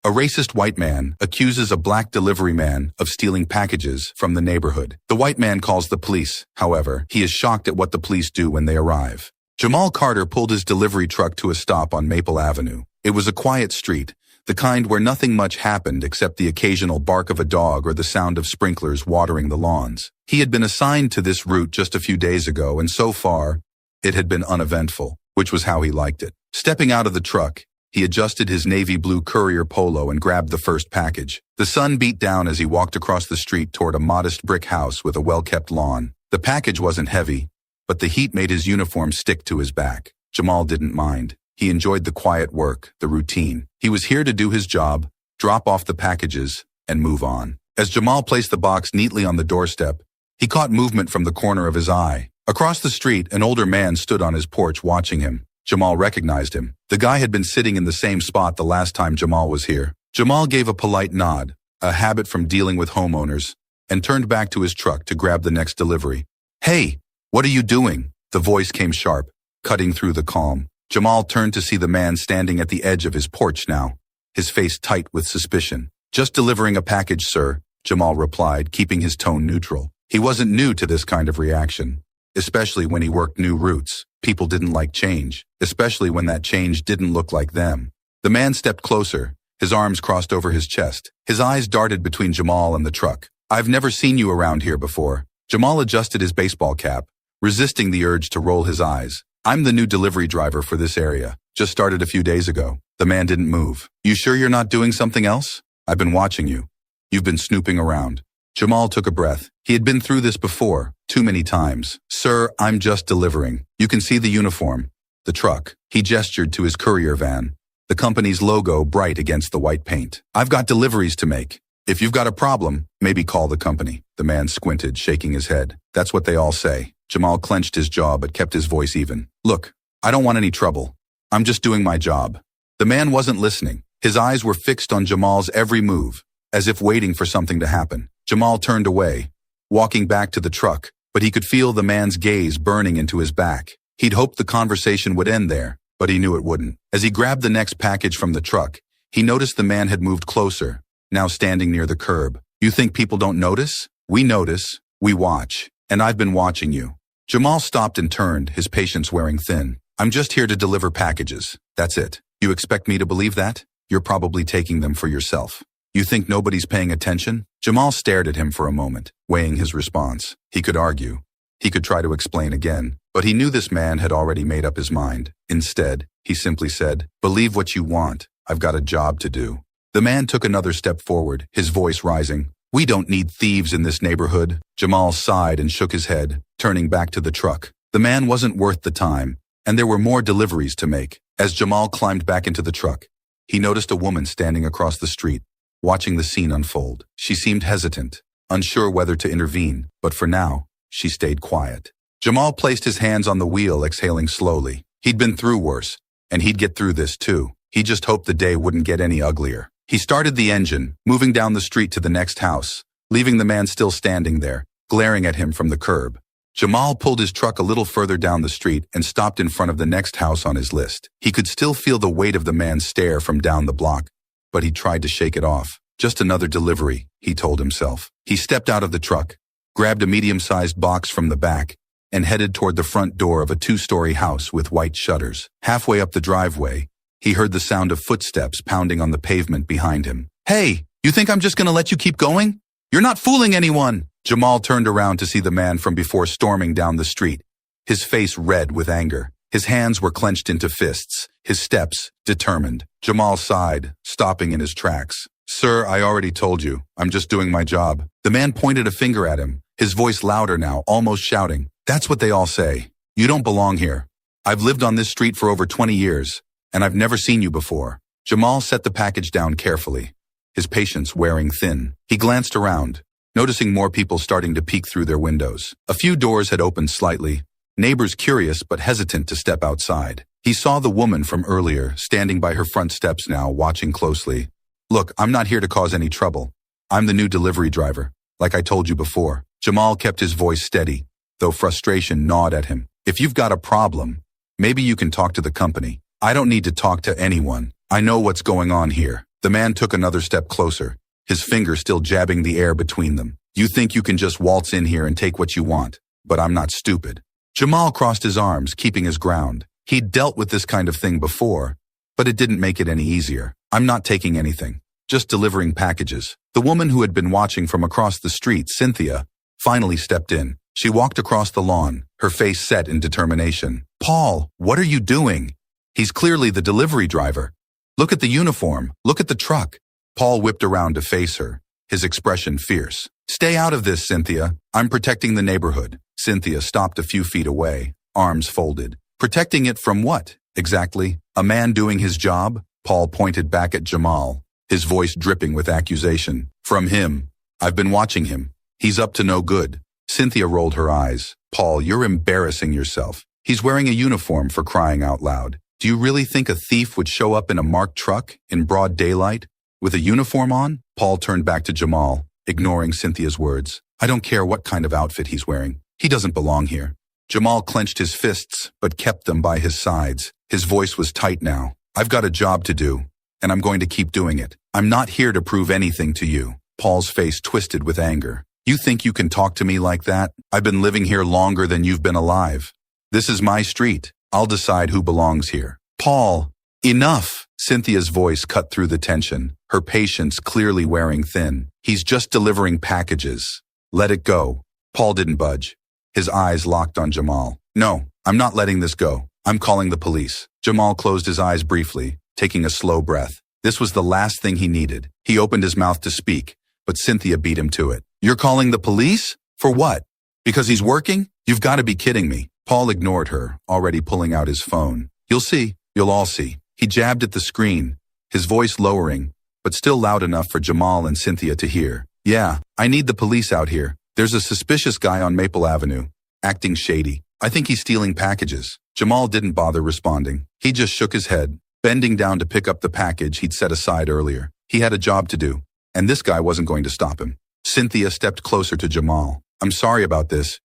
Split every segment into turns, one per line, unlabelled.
A racist white man accuses a black delivery man of stealing packages from the neighborhood. The white man calls the police. However, he is shocked at what the police do when they arrive. Jamal Carter pulled his delivery truck to a stop on Maple Avenue. It was a quiet street, the kind where nothing much happened except the occasional bark of a dog or the sound of sprinklers watering the lawns. He had been assigned to this route just a few days ago, and so far, it had been uneventful, which was how he liked it. Stepping out of the truck, he adjusted his navy blue courier polo and grabbed the first package. The sun beat down as he walked across the street toward a modest brick house with a well-kept lawn. The package wasn't heavy, but the heat made his uniform stick to his back. Jamal didn't mind. He enjoyed the quiet work, the routine. He was here to do his job, drop off the packages, and move on. As Jamal placed the box neatly on the doorstep, he caught movement from the corner of his eye. Across the street, an older man stood on his porch watching him. Jamal recognized him. The guy had been sitting in the same spot the last time Jamal was here. Jamal gave a polite nod, a habit from dealing with homeowners, and turned back to his truck to grab the next delivery. "Hey, what are you doing?" The voice came sharp, cutting through the calm. Jamal turned to see the man standing at the edge of his porch now, his face tight with suspicion. "Just delivering a package, sir," Jamal replied, keeping his tone neutral. He wasn't new to this kind of reaction, especially when he worked new routes. People didn't like change, especially when that change didn't look like them. The man stepped closer, his arms crossed over his chest. His eyes darted between Jamal and the truck. "I've never seen you around here before." Jamal adjusted his baseball cap, resisting the urge to roll his eyes. "I'm the new delivery driver for this area. Just started a few days ago." The man didn't move. "You sure you're not doing something else? I've been watching you. You've been snooping around." Jamal took a breath. He had been through this before, too many times. "Sir, I'm just delivering. You can see the uniform, the truck." He gestured to his courier van, the company's logo bright against the white paint. "I've got deliveries to make. If you've got a problem, maybe call the company." The man squinted, shaking his head. "That's what they all say." Jamal clenched his jaw but kept his voice even. "Look, I don't want any trouble. I'm just doing my job." The man wasn't listening. His eyes were fixed on Jamal's every move, as if waiting for something to happen. Jamal turned away, walking back to the truck, but he could feel the man's gaze burning into his back. He'd hoped the conversation would end there, but he knew it wouldn't. As he grabbed the next package from the truck, he noticed the man had moved closer, now standing near the curb. "You think people don't notice? We notice, we watch, and I've been watching you." Jamal stopped and turned, his patience wearing thin. "I'm just here to deliver packages. That's it. You expect me to believe that? You're probably taking them for yourself. You think nobody's paying attention?" Jamal stared at him for a moment, weighing his response. He could argue. He could try to explain again, but he knew this man had already made up his mind. Instead, he simply said, "Believe what you want. I've got a job to do." The man took another step forward, his voice rising. "We don't need thieves in this neighborhood." Jamal sighed and shook his head, turning back to the truck. The man wasn't worth the time, and there were more deliveries to make. As Jamal climbed back into the truck, he noticed a woman standing across the street, watching the scene unfold. She seemed hesitant, unsure whether to intervene, but for now, she stayed quiet. Jamal placed his hands on the wheel, exhaling slowly. He'd been through worse, and he'd get through this too. He just hoped the day wouldn't get any uglier. He started the engine, moving down the street to the next house, leaving the man still standing there, glaring at him from the curb. Jamal pulled his truck a little further down the street and stopped in front of the next house on his list. He could still feel the weight of the man's stare from down the block, but he tried to shake it off. Just another delivery, he told himself. He stepped out of the truck, grabbed a medium-sized box from the back, and headed toward the front door of a two-story house with white shutters. Halfway up the driveway, he heard the sound of footsteps pounding on the pavement behind him. "Hey, you think I'm just gonna let you keep going? You're not fooling anyone!" Jamal turned around to see the man from before storming down the street, his face red with anger. His hands were clenched into fists, his steps determined. Jamal sighed, stopping in his tracks. "Sir, I already told you, I'm just doing my job." The man pointed a finger at him, his voice louder now, almost shouting. "That's what they all say. You don't belong here. I've lived on this street for over 20 years, and I've never seen you before." Jamal set the package down carefully, his patience wearing thin. He glanced around, noticing more people starting to peek through their windows. A few doors had opened slightly, neighbors curious but hesitant to step outside. He saw the woman from earlier, standing by her front steps now, watching closely. "Look, I'm not here to cause any trouble. I'm the new delivery driver, like I told you before." Jamal kept his voice steady, though frustration gnawed at him. "If you've got a problem, maybe you can talk to the company. I don't need to talk to anyone. I know what's going on here." The man took another step closer, his finger still jabbing the air between them. You think you can just waltz in here and take what you want, but I'm not stupid. Jamal crossed his arms, keeping his ground. He'd dealt with this kind of thing before, but it didn't make it any easier. I'm not taking anything, just delivering packages. The woman who had been watching from across the street, Cynthia, finally stepped in. She walked across the lawn, her face set in determination. Paul, what are you doing? He's clearly the delivery driver. Look at the uniform. Look at the truck. Paul whipped around to face her, his expression fierce. Stay out of this, Cynthia. I'm protecting the neighborhood. Cynthia stopped a few feet away, arms folded. Protecting it from what, exactly? A man doing his job? Paul pointed back at Jamal, his voice dripping with accusation. From him. I've been watching him. He's up to no good. Cynthia rolled her eyes. Paul, you're embarrassing yourself. He's wearing a uniform, for crying out loud. Do you really think a thief would show up in a marked truck in broad daylight with a uniform on? Paul turned back to Jamal, ignoring Cynthia's words. I don't care what kind of outfit he's wearing. He doesn't belong here. Jamal clenched his fists, but kept them by his sides. His voice was tight now. I've got a job to do, and I'm going to keep doing it. I'm not here to prove anything to you. Paul's face twisted with anger. You think you can talk to me like that? I've been living here longer than you've been alive. This is my street. I'll decide who belongs here. Paul, enough! Cynthia's voice cut through the tension, her patience clearly wearing thin. He's just delivering packages. Let it go. Paul didn't budge. His eyes locked on Jamal. No, I'm not letting this go. I'm calling the police. Jamal closed his eyes briefly, taking a slow breath. This was the last thing he needed. He opened his mouth to speak, but Cynthia beat him to it. You're calling the police? For what? Because he's working? You've got to be kidding me. Paul ignored her, already pulling out his phone. You'll see. You'll all see. He jabbed at the screen, his voice lowering, but still loud enough for Jamal and Cynthia to hear. Yeah, I need the police out here. There's a suspicious guy on Maple Avenue, acting shady. I think he's stealing packages. Jamal didn't bother responding. He just shook his head, bending down to pick up the package he'd set aside earlier. He had a job to do, and this guy wasn't going to stop him. Cynthia stepped closer to Jamal. I'm sorry about this.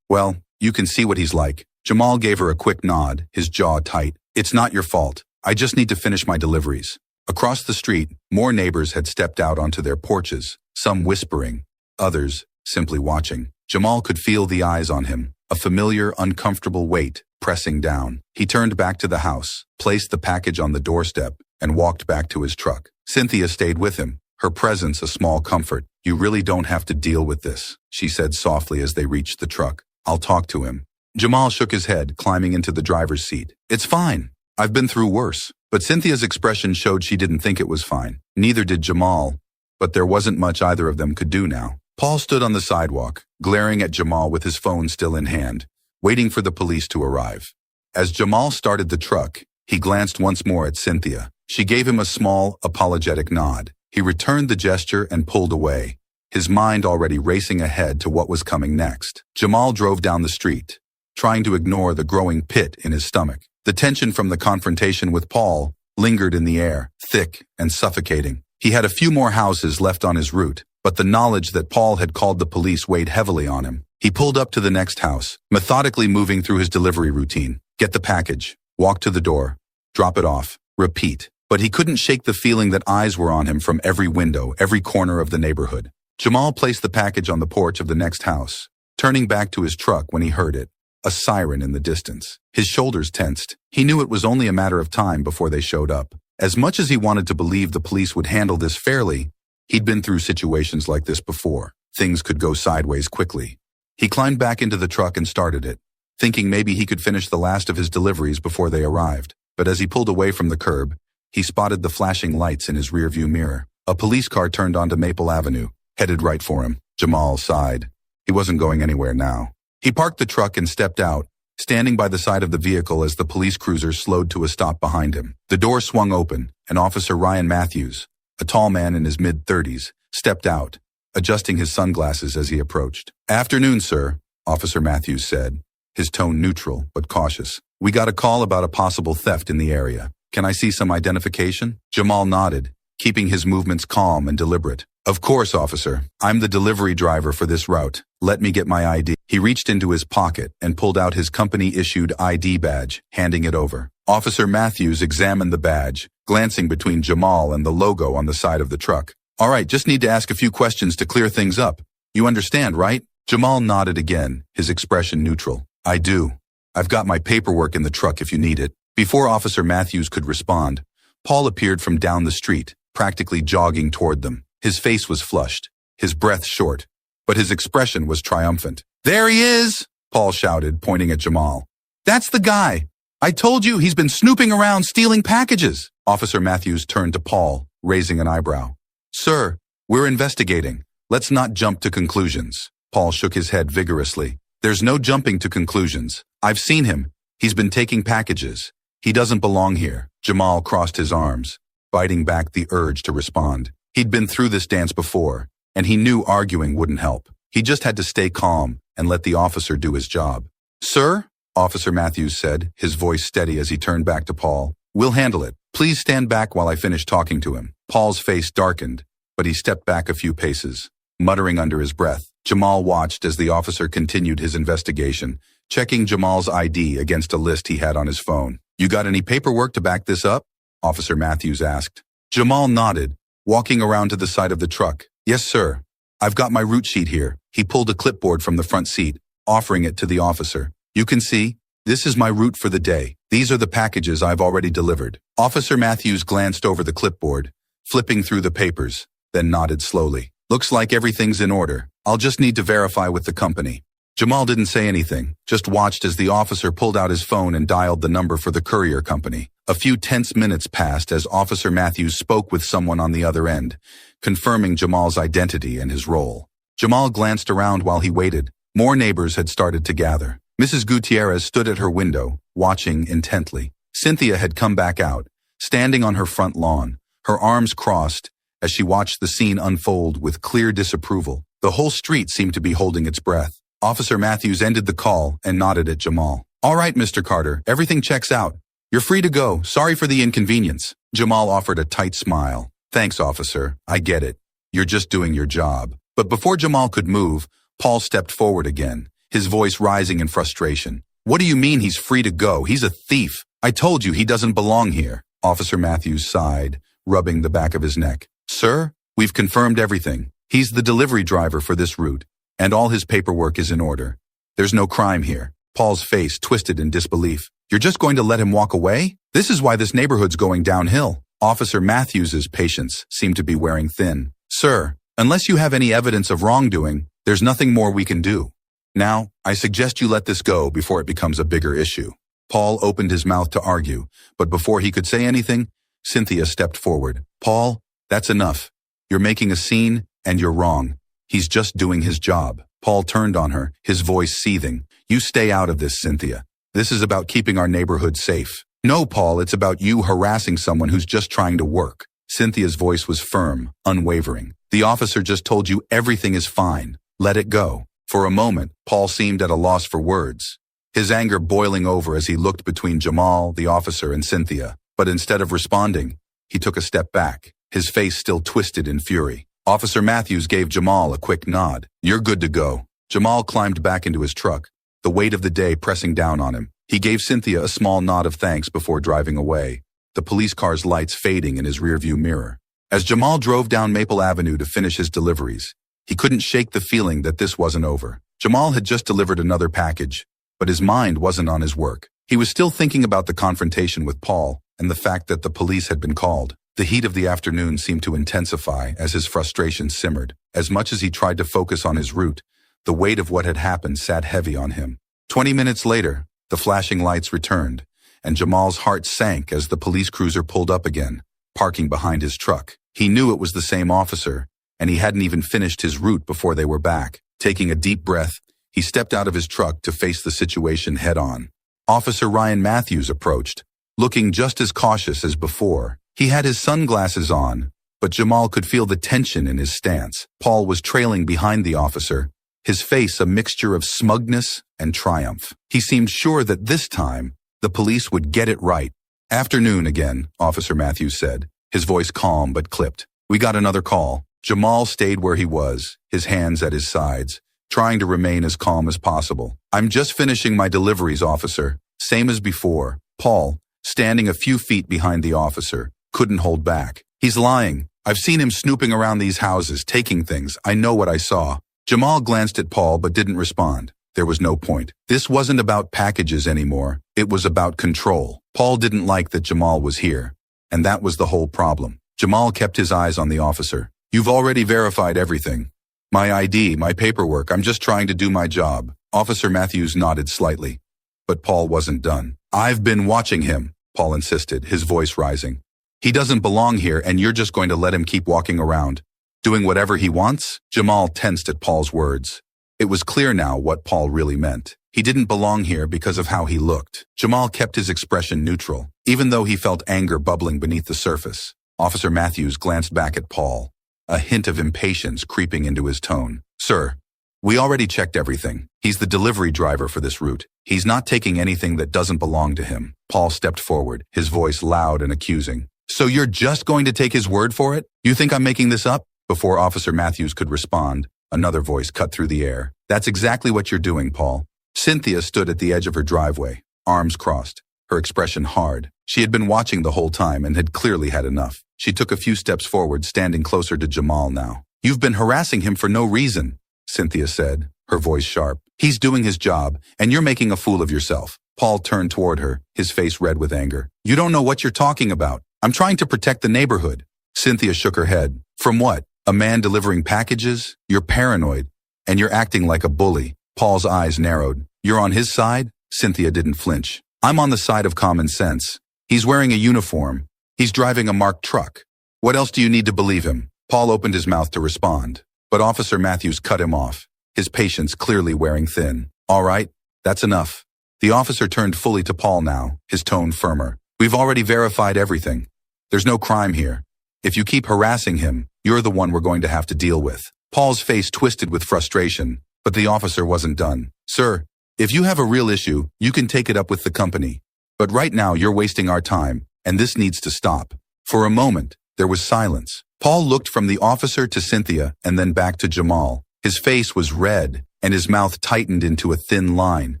Well, you can see what he's like. Jamal gave her a quick nod, his jaw tight. It's not your fault. I just need to finish my deliveries. Across the street, more neighbors had stepped out onto their porches, some whispering, others simply watching. Jamal could feel the eyes on him, a familiar, uncomfortable weight pressing down. He turned back to the house, placed the package on the doorstep, and walked back to his truck. Cynthia stayed with him, her presence a small comfort. You really don't have to deal with this, she said softly as they reached the truck. I'll talk to him. Jamal shook his head, climbing into the driver's seat. It's fine. I've been through worse. But Cynthia's expression showed she didn't think it was fine. Neither did Jamal, but there wasn't much either of them could do now. Paul stood on the sidewalk, glaring at Jamal with his phone still in hand, waiting for the police to arrive. As Jamal started the truck, he glanced once more at Cynthia. She gave him a small, apologetic nod. He returned the gesture and pulled away, his mind already racing ahead to what was coming next. Jamal drove down the street, trying to ignore the growing pit in his stomach. The tension from the confrontation with Paul lingered in the air, thick and suffocating. He had a few more houses left on his route, but the knowledge that Paul had called the police weighed heavily on him. He pulled up to the next house, methodically moving through his delivery routine. Get the package, walk to the door, drop it off, repeat. But he couldn't shake the feeling that eyes were on him from every window, every corner of the neighborhood. Jamal placed the package on the porch of the next house, turning back to his truck when he heard it. A siren in the distance. His shoulders tensed. He knew it was only a matter of time before they showed up. As much as he wanted to believe the police would handle this fairly, he'd been through situations like this before. Things could go sideways quickly. He climbed back into the truck and started it, thinking maybe he could finish the last of his deliveries before they arrived. But as he pulled away from the curb, he spotted the flashing lights in his rearview mirror. A police car turned onto Maple Avenue, headed right for him. Jamal sighed. He wasn't going anywhere now. He parked the truck and stepped out, standing by the side of the vehicle as the police cruiser slowed to a stop behind him. The door swung open, and Officer Ryan Matthews, a tall man in his mid-30s, stepped out, adjusting his sunglasses as he approached. Afternoon, sir, Officer Matthews said, his tone neutral but cautious. We got a call about a possible theft in the area. Can I see some identification? Jamal nodded, keeping his movements calm and deliberate. Of course, officer. I'm the delivery driver for this route. Let me get my ID. He reached into his pocket and pulled out his company-issued ID badge, handing it over. Officer Matthews examined the badge, glancing between Jamal and the logo on the side of the truck. All right, just need to ask a few questions to clear things up. You understand, right? Jamal nodded again, his expression neutral. I do. I've got my paperwork in the truck if you need it. Before Officer Matthews could respond, Paul appeared from down the street, practically jogging toward them. His face was flushed, his breath short, but his expression was triumphant. There he is, Paul shouted, pointing at Jamal. That's the guy. I told you he's been snooping around stealing packages. Officer Matthews turned to Paul, raising an eyebrow. Sir, we're investigating. Let's not jump to conclusions. Paul shook his head vigorously. There's no jumping to conclusions. I've seen him. He's been taking packages. He doesn't belong here. Jamal crossed his arms, fighting back the urge to respond. He'd been through this dance before, and he knew arguing wouldn't help. He just had to stay calm and let the officer do his job. Sir, Officer Matthews said, his voice steady as he turned back to Paul. We'll handle it. Please stand back while I finish talking to him. Paul's face darkened, but he stepped back a few paces, muttering under his breath. Jamal watched as the officer continued his investigation, checking Jamal's ID against a list he had on his phone. You got any paperwork to back this up? Officer Matthews asked. Jamal nodded, walking around to the side of the truck. Yes, sir. I've got my route sheet here. He pulled a clipboard from the front seat, offering it to the officer. You can see, this is my route for the day. These are the packages I've already delivered. Officer Matthews glanced over the clipboard, flipping through the papers, then nodded slowly. Looks like everything's in order. I'll just need to verify with the company. Jamal didn't say anything, just watched as the officer pulled out his phone and dialed the number for the courier company. A few tense minutes passed as Officer Matthews spoke with someone on the other end, confirming Jamal's identity and his role. Jamal glanced around while he waited. More neighbors had started to gather. Mrs. Gutierrez stood at her window, watching intently. Cynthia had come back out, standing on her front lawn, her arms crossed, as she watched the scene unfold with clear disapproval. The whole street seemed to be holding its breath. Officer Matthews ended the call and nodded at Jamal. All right, Mr. Carter, everything checks out. You're free to go. Sorry for the inconvenience. Jamal offered a tight smile. Thanks, officer. I get it. You're just doing your job. But before Jamal could move, Paul stepped forward again, his voice rising in frustration. What do you mean he's free to go? He's a thief. I told you he doesn't belong here. Officer Matthews sighed, rubbing the back of his neck. Sir, we've confirmed everything. He's the delivery driver for this route, and all his paperwork is in order. There's no crime here. Paul's face twisted in disbelief. You're just going to let him walk away? This is why this neighborhood's going downhill. Officer Matthews's patience seemed to be wearing thin. Sir, unless you have any evidence of wrongdoing, there's nothing more we can do. Now, I suggest you let this go before it becomes a bigger issue. Paul opened his mouth to argue, but before he could say anything, Cynthia stepped forward. Paul, that's enough. You're making a scene, and you're wrong. He's just doing his job. Paul turned on her, his voice seething. You stay out of this, Cynthia. This is about keeping our neighborhood safe. No, Paul, it's about you harassing someone who's just trying to work. Cynthia's voice was firm, unwavering. The officer just told you everything is fine. Let it go. For a moment, Paul seemed at a loss for words, his anger boiling over as he looked between Jamal, the officer, and Cynthia. But instead of responding, he took a step back, his face still twisted in fury. Officer Matthews gave Jamal a quick nod. You're good to go. Jamal climbed back into his truck, the weight of the day pressing down on him. He gave Cynthia a small nod of thanks before driving away, the police car's lights fading in his rearview mirror. As Jamal drove down Maple Avenue to finish his deliveries, he couldn't shake the feeling that this wasn't over. Jamal had just delivered another package, but his mind wasn't on his work. He was still thinking about the confrontation with Paul and the fact that the police had been called. The heat of the afternoon seemed to intensify as his frustration simmered. As much as he tried to focus on his route, the weight of what had happened sat heavy on him. 20 minutes later, the flashing lights returned, and Jamal's heart sank as the police cruiser pulled up again, parking behind his truck. He knew it was the same officer, and he hadn't even finished his route before they were back. Taking a deep breath, he stepped out of his truck to face the situation head-on. Officer Ryan Matthews approached, looking just as cautious as before. He had his sunglasses on, but Jamal could feel the tension in his stance. Paul was trailing behind the officer, his face a mixture of smugness and triumph. He seemed sure that this time, the police would get it right. Afternoon again, Officer Matthews said. his voice calm but clipped. We got another call. Jamal stayed where he was, his hands at his sides, trying to remain as calm as possible. I'm just finishing my deliveries, officer. Same as before. Paul, standing a few feet behind the officer, couldn't hold back. He's lying. I've seen him snooping around these houses, taking things. I know what I saw. Jamal glanced at Paul but didn't respond. There was no point. This wasn't about packages anymore. It was about control. Paul didn't like that Jamal was here. And that was the whole problem. Jamal kept his eyes on the officer. You've already verified everything. My ID, my paperwork, I'm just trying to do my job. Officer Matthews nodded slightly. But Paul wasn't done. I've been watching him, Paul insisted, his voice rising. He doesn't belong here and you're just going to let him keep walking around, doing whatever he wants? Jamal tensed at Paul's words. It was clear now what Paul really meant. He didn't belong here because of how he looked. Jamal kept his expression neutral, even though he felt anger bubbling beneath the surface. Officer Matthews glanced back at Paul, a hint of impatience creeping into his tone. Sir, we already checked everything. He's the delivery driver for this route. He's not taking anything that doesn't belong to him. Paul stepped forward, his voice loud and accusing. So you're just going to take his word for it? You think I'm making this up? Before Officer Matthews could respond, another voice cut through the air. That's exactly what you're doing, Paul. Cynthia stood at the edge of her driveway, arms crossed, her expression hard. She had been watching the whole time and had clearly had enough. She took a few steps forward, standing closer to Jamal now. You've been harassing him for no reason, Cynthia said, her voice sharp. He's doing his job, and you're making a fool of yourself. Paul turned toward her, his face red with anger. You don't know what you're talking about. I'm trying to protect the neighborhood. Cynthia shook her head. From what? A man delivering packages? You're paranoid, and you're acting like a bully. Paul's eyes narrowed. You're on his side? Cynthia didn't flinch. I'm on the side of common sense. He's wearing a uniform. He's driving a marked truck. What else do you need to believe him? Paul opened his mouth to respond, but Officer Matthews cut him off, his patience clearly wearing thin. All right, that's enough. The officer turned fully to Paul now, his tone firmer. We've already verified everything. There's no crime here. If you keep harassing him, you're the one we're going to have to deal with. Paul's face twisted with frustration, but the officer wasn't done. Sir, if you have a real issue, you can take it up with the company. But right now you're wasting our time, and this needs to stop. For a moment, there was silence. Paul looked from the officer to Cynthia and then back to Jamal. His face was red, and his mouth tightened into a thin line.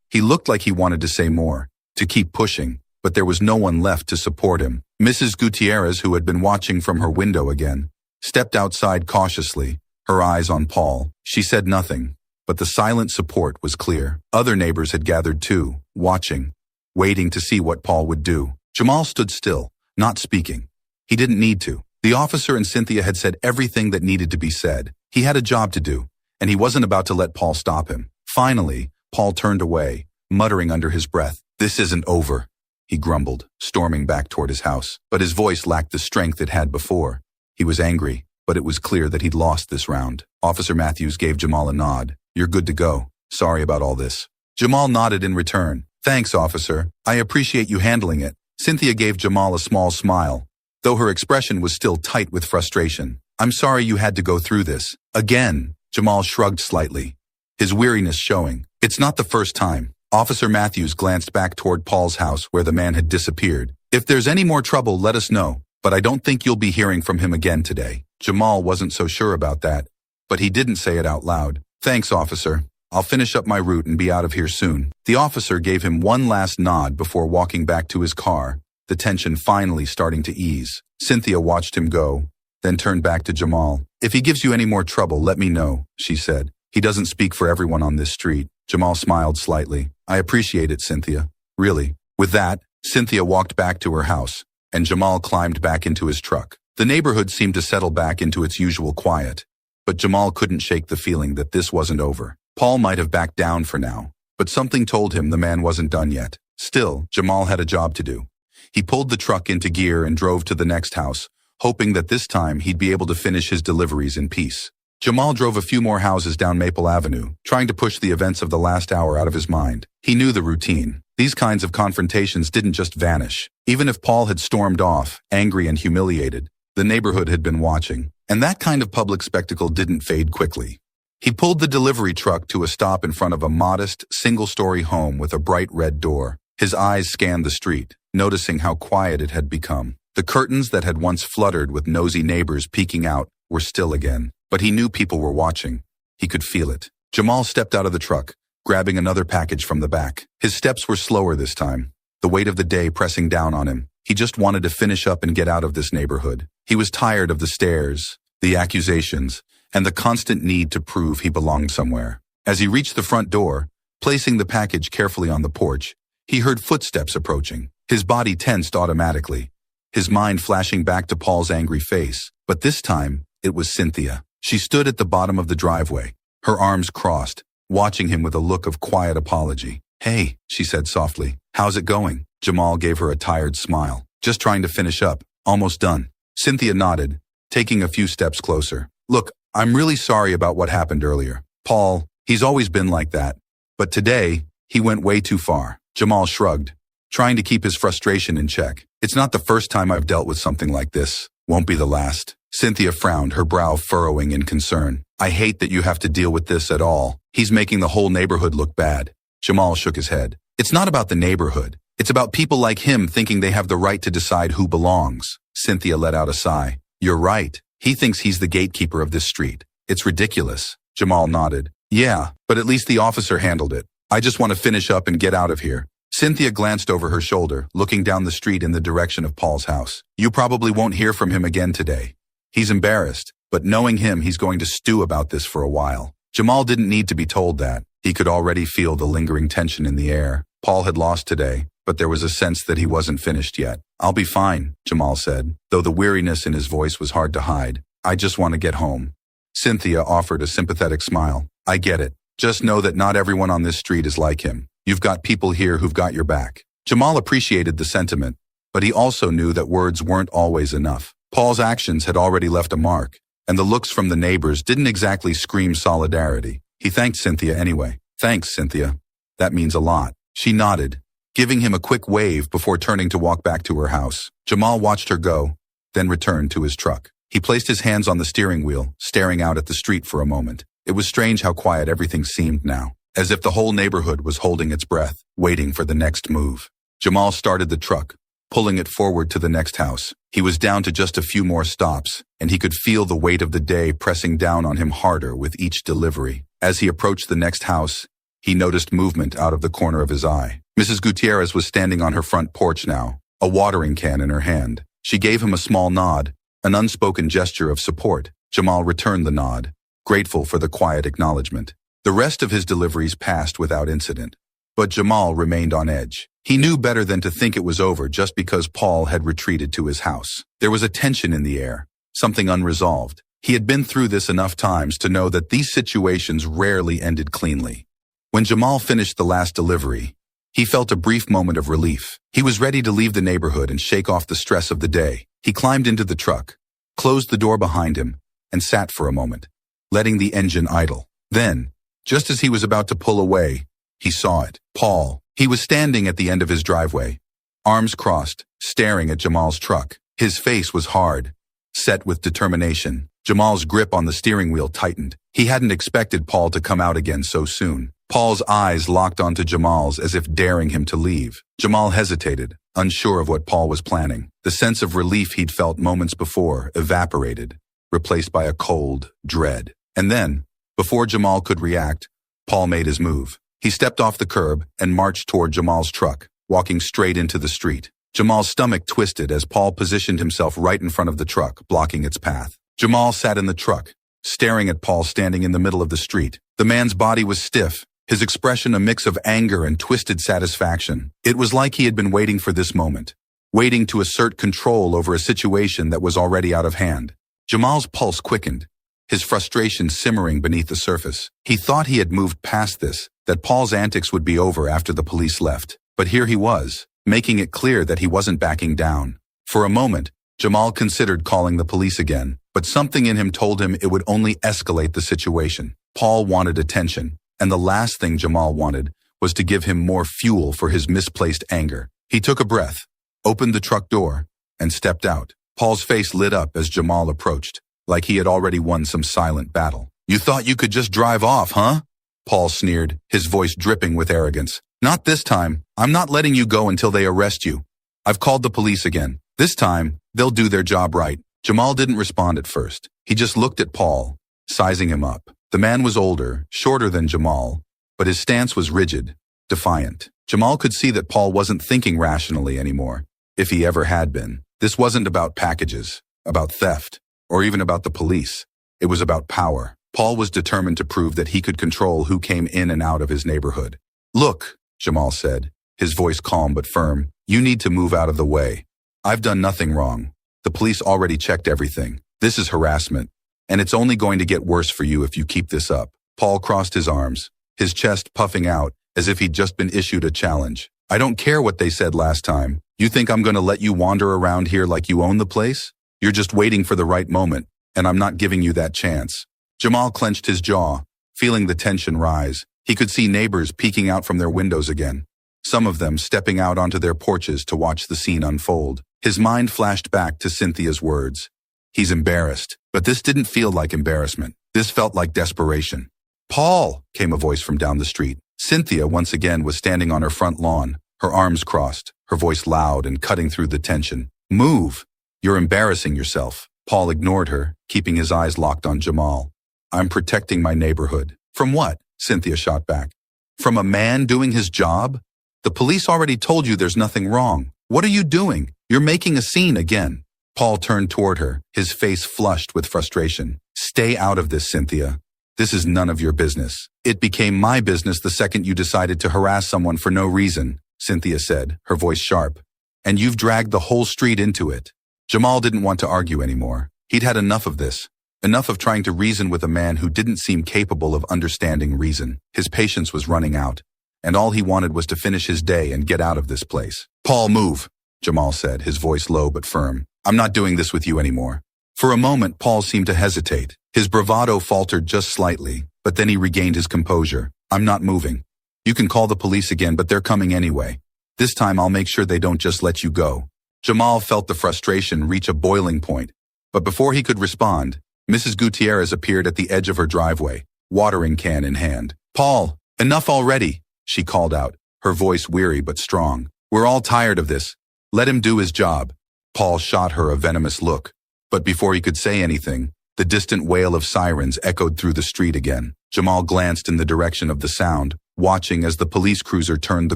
He looked like he wanted to say more, to keep pushing, but there was no one left to support him. Mrs. Gutierrez, who had been watching from her window again, stepped outside cautiously, her eyes on Paul. She said nothing, but the silent support was clear. Other neighbors had gathered too, watching, waiting to see what Paul would do. Jamal stood still, not speaking. He didn't need to. The officer and Cynthia had said everything that needed to be said. He had a job to do, and he wasn't about to let Paul stop him. Finally, Paul turned away, muttering under his breath. This isn't over, he grumbled, storming back toward his house. But his voice lacked the strength it had before. He was angry, but it was clear that he'd lost this round. Officer Matthews gave Jamal a nod. You're good to go. Sorry about all this. Jamal nodded in return. Thanks, officer. I appreciate you handling it. Cynthia gave Jamal a small smile, though her expression was still tight with frustration. I'm sorry you had to go through this. Again, Jamal shrugged slightly, his weariness showing. It's not the first time. Officer Matthews glanced back toward Paul's house where the man had disappeared. If there's any more trouble, let us know, but I don't think you'll be hearing from him again today. Jamal wasn't so sure about that, but he didn't say it out loud. Thanks, officer. I'll finish up my route and be out of here soon. The officer gave him one last nod before walking back to his car, the tension finally starting to ease. Cynthia watched him go, then turned back to Jamal. If he gives you any more trouble, let me know, she said. He doesn't speak for everyone on this street. Jamal smiled slightly. I appreciate it, Cynthia. Really. With that, Cynthia walked back to her house, and Jamal climbed back into his truck. The neighborhood seemed to settle back into its usual quiet, but Jamal couldn't shake the feeling that this wasn't over. Paul might have backed down for now, but something told him the man wasn't done yet. Still, Jamal had a job to do. He pulled the truck into gear and drove to the next house, hoping that this time he'd be able to finish his deliveries in peace. Jamal drove a few more houses down Maple Avenue, trying to push the events of the last hour out of his mind. He knew the routine. These kinds of confrontations didn't just vanish. Even if Paul had stormed off, angry and humiliated, the neighborhood had been watching, and that kind of public spectacle didn't fade quickly. He pulled the delivery truck to a stop in front of a modest, single-story home with a bright red door. His eyes scanned the street, noticing how quiet it had become. The curtains that had once fluttered with nosy neighbors peeking out were still again. But he knew people were watching. He could feel it. Jamal stepped out of the truck, grabbing another package from the back. His steps were slower this time, the weight of the day pressing down on him. He just wanted to finish up and get out of this neighborhood. He was tired of the stares, the accusations, and the constant need to prove he belonged somewhere. As he reached the front door, placing the package carefully on the porch, he heard footsteps approaching. His body tensed automatically, his mind flashing back to Paul's angry face. But this time, it was Cynthia. She stood at the bottom of the driveway, her arms crossed, watching him with a look of quiet apology. "Hey," she said softly. "How's it going?" Jamal gave her a tired smile. "Just trying to finish up. Almost done." Cynthia nodded, taking a few steps closer. "Look, I'm really sorry about what happened earlier. Paul, he's always been like that. But today, he went way too far." Jamal shrugged, trying to keep his frustration in check. "It's not the first time I've dealt with something like this. Won't be the last." Cynthia frowned, her brow furrowing in concern. "I hate that you have to deal with this at all. He's making the whole neighborhood look bad." Jamal shook his head. "It's not about the neighborhood. It's about people like him thinking they have the right to decide who belongs." Cynthia let out a sigh. "You're right. He thinks he's the gatekeeper of this street. It's ridiculous." Jamal nodded. "Yeah, but at least the officer handled it. I just want to finish up and get out of here." Cynthia glanced over her shoulder, looking down the street in the direction of Paul's house. "You probably won't hear from him again today. He's embarrassed, but knowing him, he's going to stew about this for a while." Jamal didn't need to be told that. He could already feel the lingering tension in the air. Paul had lost today, but there was a sense that he wasn't finished yet. "I'll be fine," Jamal said, though the weariness in his voice was hard to hide. "I just want to get home." Cynthia offered a sympathetic smile. "I get it. Just know that not everyone on this street is like him. You've got people here who've got your back." Jamal appreciated the sentiment, but he also knew that words weren't always enough. Paul's actions had already left a mark, and the looks from the neighbors didn't exactly scream solidarity. He thanked Cynthia anyway. "Thanks, Cynthia. That means a lot." She nodded, giving him a quick wave before turning to walk back to her house. Jamal watched her go, then returned to his truck. He placed his hands on the steering wheel, staring out at the street for a moment. It was strange how quiet everything seemed now, as if the whole neighborhood was holding its breath, waiting for the next move. Jamal started the truck, pulling it forward to the next house. He was down to just a few more stops, and he could feel the weight of the day pressing down on him harder with each delivery. As he approached the next house, he noticed movement out of the corner of his eye. Mrs. Gutierrez was standing on her front porch now, a watering can in her hand. She gave him a small nod, an unspoken gesture of support. Jamal returned the nod, grateful for the quiet acknowledgement. The rest of his deliveries passed without incident, but Jamal remained on edge. He knew better than to think it was over just because Paul had retreated to his house. There was a tension in the air, something unresolved. He had been through this enough times to know that these situations rarely ended cleanly. When Jamal finished the last delivery, he felt a brief moment of relief. He was ready to leave the neighborhood and shake off the stress of the day. He climbed into the truck, closed the door behind him, and sat for a moment, letting the engine idle. Then, just as he was about to pull away, he saw it. Paul. He was standing at the end of his driveway, arms crossed, staring at Jamal's truck. His face was hard, set with determination. Jamal's grip on the steering wheel tightened. He hadn't expected Paul to come out again so soon. Paul's eyes locked onto Jamal's as if daring him to leave. Jamal hesitated, unsure of what Paul was planning. The sense of relief he'd felt moments before evaporated, replaced by a cold dread. And then, before Jamal could react, Paul made his move. He stepped off the curb and marched toward Jamal's truck, walking straight into the street. Jamal's stomach twisted as Paul positioned himself right in front of the truck, blocking its path. Jamal sat in the truck, staring at Paul standing in the middle of the street. The man's body was stiff, his expression a mix of anger and twisted satisfaction. It was like he had been waiting for this moment, waiting to assert control over a situation that was already out of hand. Jamal's pulse quickened, his frustration simmering beneath the surface. He thought he had moved past this, that Paul's antics would be over after the police left. But here he was, making it clear that he wasn't backing down. For a moment, Jamal considered calling the police again, but something in him told him it would only escalate the situation. Paul wanted attention, and the last thing Jamal wanted was to give him more fuel for his misplaced anger. He took a breath, opened the truck door, and stepped out. Paul's face lit up as Jamal approached, like he had already won some silent battle. "You thought you could just drive off, huh?" Paul sneered, his voice dripping with arrogance. "Not this time. I'm not letting you go until they arrest you. I've called the police again. This time, They'll do their job right. Jamal didn't respond at first. He just looked at Paul, sizing him up. The man was older, shorter than Jamal, but his stance was rigid, defiant. Jamal could see that Paul wasn't thinking rationally anymore, if he ever had been. This wasn't about packages, about theft, or even about the police. It was about power. Paul was determined to prove that he could control who came in and out of his neighborhood. Look, Jamal said, his voice calm but firm, you need to move out of the way. I've done nothing wrong. The police already checked everything. This is harassment, and it's only going to get worse for you if you keep this up. Paul crossed his arms, his chest puffing out as if he'd just been issued a challenge. I don't care what they said last time. You think I'm going to let you wander around here like you own the place? You're just waiting for the right moment, and I'm not giving you that chance. Jamal clenched his jaw, feeling the tension rise. He could see neighbors peeking out from their windows again, some of them stepping out onto their porches to watch the scene unfold. His mind flashed back to Cynthia's words. He's embarrassed, but this didn't feel like embarrassment. This felt like desperation. Paul, came a voice from down the street. Cynthia once again was standing on her front lawn, her arms crossed, her voice loud and cutting through the tension. Move! You're embarrassing yourself. Paul ignored her, keeping his eyes locked on Jamal. I'm protecting my neighborhood. From what? Cynthia shot back. From a man doing his job? The police already told you there's nothing wrong. What are you doing? You're making a scene again. Paul turned toward her, his face flushed with frustration. Stay out of this, Cynthia. This is none of your business. It became my business the second you decided to harass someone for no reason, Cynthia said, her voice sharp. And you've dragged the whole street into it. Jamal didn't want to argue anymore. He'd had enough of this. Enough of trying to reason with a man who didn't seem capable of understanding reason. His patience was running out, and all he wanted was to finish his day and get out of this place. Paul, move, Jamal said, his voice low but firm. I'm not doing this with you anymore. For a moment, Paul seemed to hesitate. His bravado faltered just slightly, but then he regained his composure. I'm not moving. You can call the police again, but they're coming anyway. This time I'll make sure they don't just let you go. Jamal felt the frustration reach a boiling point, but before he could respond, Mrs. Gutierrez appeared at the edge of her driveway, watering can in hand. Paul, enough already, she called out, her voice weary but strong. We're all tired of this. Let him do his job. Paul shot her a venomous look, but before he could say anything, the distant wail of sirens echoed through the street again. Jamal glanced in the direction of the sound, watching as the police cruiser turned the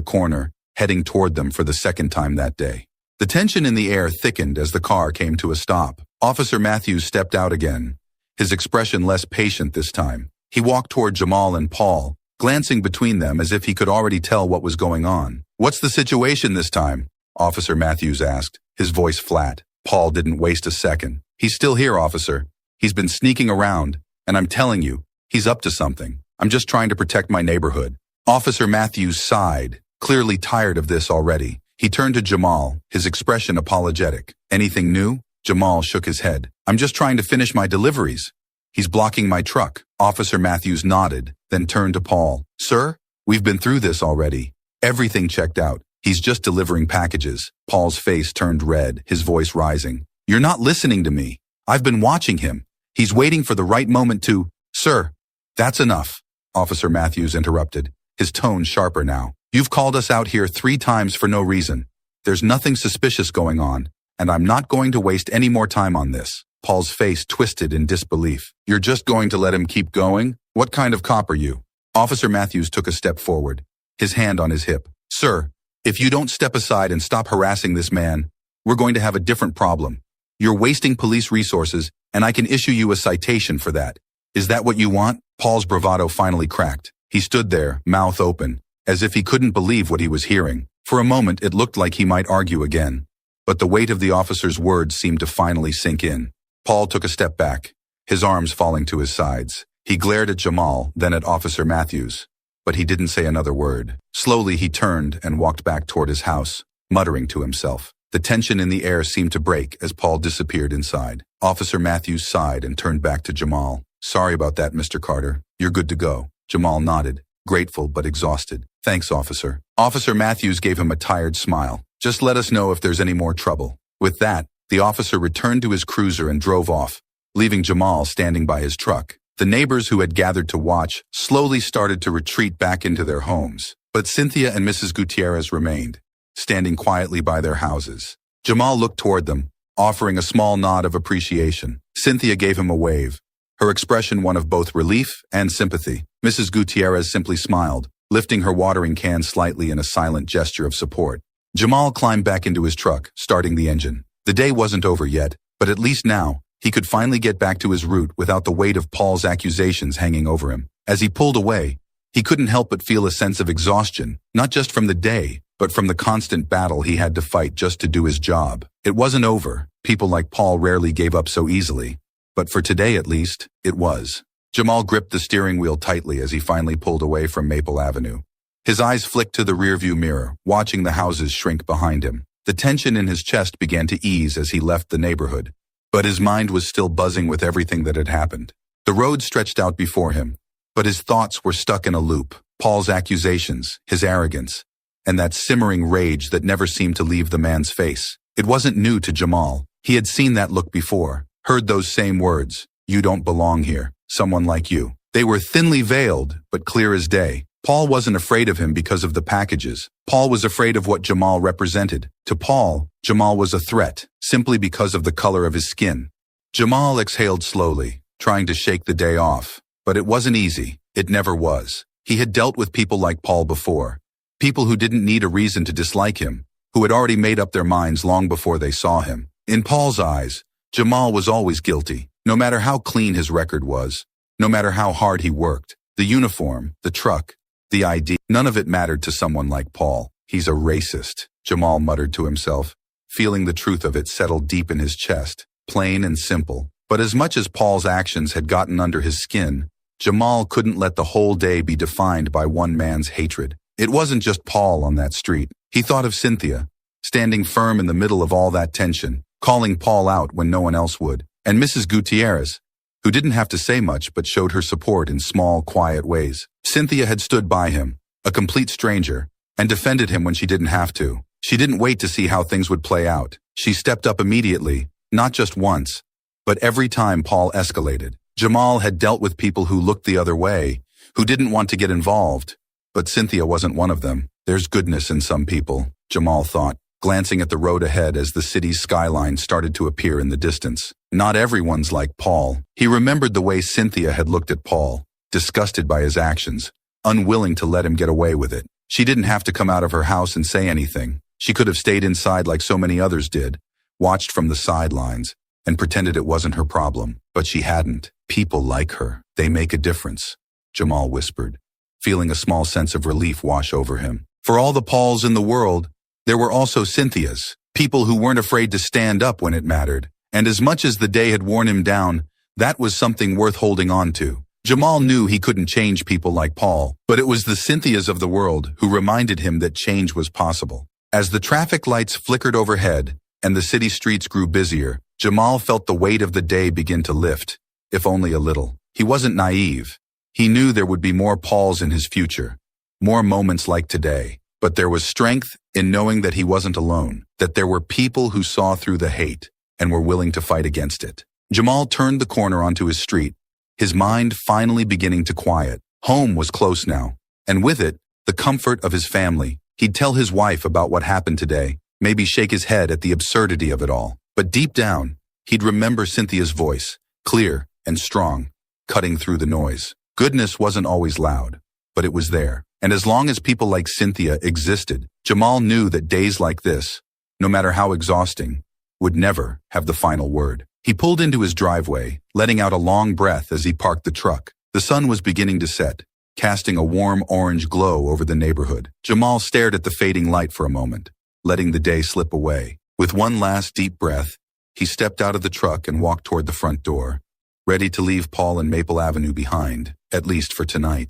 corner, heading toward them for the second time that day. The tension in the air thickened as the car came to a stop. Officer Matthews stepped out again, his expression less patient this time. He walked toward Jamal and Paul, glancing between them as if he could already tell what was going on. What's the situation this time? Officer Matthews asked, his voice flat. Paul didn't waste a second. He's still here, officer. He's been sneaking around, and I'm telling you, he's up to something. I'm just trying to protect my neighborhood. Officer Matthews sighed, clearly tired of this already. He turned to Jamal, his expression apologetic. Anything new? Jamal shook his head. I'm just trying to finish my deliveries. He's blocking my truck. Officer Matthews nodded, then turned to Paul. Sir, we've been through this already. Everything checked out. He's just delivering packages. Paul's face turned red, his voice rising. You're not listening to me. I've been watching him. He's waiting for the right moment to... Sir, that's enough, Officer Matthews interrupted, his tone sharper now. You've called us out here 3 times for no reason. There's nothing suspicious going on, and I'm not going to waste any more time on this. Paul's face twisted in disbelief. You're just going to let him keep going? What kind of cop are you? Officer Matthews took a step forward, his hand on his hip. Sir, if you don't step aside and stop harassing this man, we're going to have a different problem. You're wasting police resources, and I can issue you a citation for that. Is that what you want? Paul's bravado finally cracked. He stood there, mouth open, as if he couldn't believe what he was hearing. For a moment, it looked like he might argue again, but the weight of the officer's words seemed to finally sink in. Paul took a step back, his arms falling to his sides. He glared at Jamal, then at Officer Matthews, but he didn't say another word. Slowly, he turned and walked back toward his house, muttering to himself. The tension in the air seemed to break as Paul disappeared inside. Officer Matthews sighed and turned back to Jamal. Sorry about that, Mr. Carter. You're good to go. Jamal nodded, grateful but exhausted. Thanks, officer. Officer Matthews gave him a tired smile. Just let us know if there's any more trouble. With that, the officer returned to his cruiser and drove off, leaving Jamal standing by his truck. The neighbors who had gathered to watch slowly started to retreat back into their homes, but Cynthia and Mrs. Gutierrez remained, standing quietly by their houses. Jamal looked toward them, offering a small nod of appreciation. Cynthia gave him a wave, her expression one of both relief and sympathy. Mrs. Gutierrez simply smiled, lifting her watering can slightly in a silent gesture of support. Jamal climbed back into his truck, starting the engine. The day wasn't over yet, but at least now, he could finally get back to his route without the weight of Paul's accusations hanging over him. As he pulled away, he couldn't help but feel a sense of exhaustion, not just from the day, but from the constant battle he had to fight just to do his job. It wasn't over. People like Paul rarely gave up so easily. But for today at least, it was. Jamal gripped the steering wheel tightly as he finally pulled away from Maple Avenue. His eyes flicked to the rearview mirror, watching the houses shrink behind him. The tension in his chest began to ease as he left the neighborhood. But his mind was still buzzing with everything that had happened. The road stretched out before him, but his thoughts were stuck in a loop. Paul's accusations, his arrogance, and that simmering rage that never seemed to leave the man's face. It wasn't new to Jamal. He had seen that look before, heard those same words, "You don't belong here, someone like you." They were thinly veiled, but clear as day. Paul wasn't afraid of him because of the packages. Paul was afraid of what Jamal represented. To Paul, Jamal was a threat, simply because of the color of his skin. Jamal exhaled slowly, trying to shake the day off. But it wasn't easy. It never was. He had dealt with people like Paul before. People who didn't need a reason to dislike him, who had already made up their minds long before they saw him. In Paul's eyes, Jamal was always guilty, no matter how clean his record was, no matter how hard he worked. The uniform, the truck, the ID, none of it mattered to someone like Paul. "He's a racist," Jamal muttered to himself, feeling the truth of it settle deep in his chest, plain and simple. But as much as Paul's actions had gotten under his skin, Jamal couldn't let the whole day be defined by one man's hatred. It wasn't just Paul on that street. He thought of Cynthia, standing firm in the middle of all that tension, calling Paul out when no one else would, and Mrs. Gutierrez, who didn't have to say much but showed her support in small, quiet ways. Cynthia had stood by him, a complete stranger, and defended him when she didn't have to. She didn't wait to see how things would play out. She stepped up immediately, not just once, but every time Paul escalated. Jamal had dealt with people who looked the other way, who didn't want to get involved, but Cynthia wasn't one of them. There's goodness in some people, Jamal thought, glancing at the road ahead as the city's skyline started to appear in the distance. Not everyone's like Paul. He remembered the way Cynthia had looked at Paul, disgusted by his actions, unwilling to let him get away with it. She didn't have to come out of her house and say anything. She could have stayed inside like so many others did, watched from the sidelines, and pretended it wasn't her problem. But she hadn't. "People like her. They make a difference," Jamal whispered, feeling a small sense of relief wash over him. For all the Pauls in the world, there were also Cynthias, people who weren't afraid to stand up when it mattered. And as much as the day had worn him down, that was something worth holding on to. Jamal knew he couldn't change people like Paul, but it was the Cynthias of the world who reminded him that change was possible. As the traffic lights flickered overhead and the city streets grew busier, Jamal felt the weight of the day begin to lift, if only a little. He wasn't naive. He knew there would be more Pauls in his future, more moments like today. But there was strength in knowing that he wasn't alone, that there were people who saw through the hate and were willing to fight against it. Jamal turned the corner onto his street, his mind finally beginning to quiet. Home was close now, and with it, the comfort of his family. He'd tell his wife about what happened today, maybe shake his head at the absurdity of it all. But deep down, he'd remember Cynthia's voice, clear and strong, cutting through the noise. Goodness wasn't always loud, but it was there. And as long as people like Cynthia existed, Jamal knew that days like this, no matter how exhausting, would never have the final word. He pulled into his driveway, letting out a long breath as he parked the truck. The sun was beginning to set, casting a warm orange glow over the neighborhood. Jamal stared at the fading light for a moment, letting the day slip away. With one last deep breath, he stepped out of the truck and walked toward the front door, ready to leave Paul and Maple Avenue behind, at least for tonight.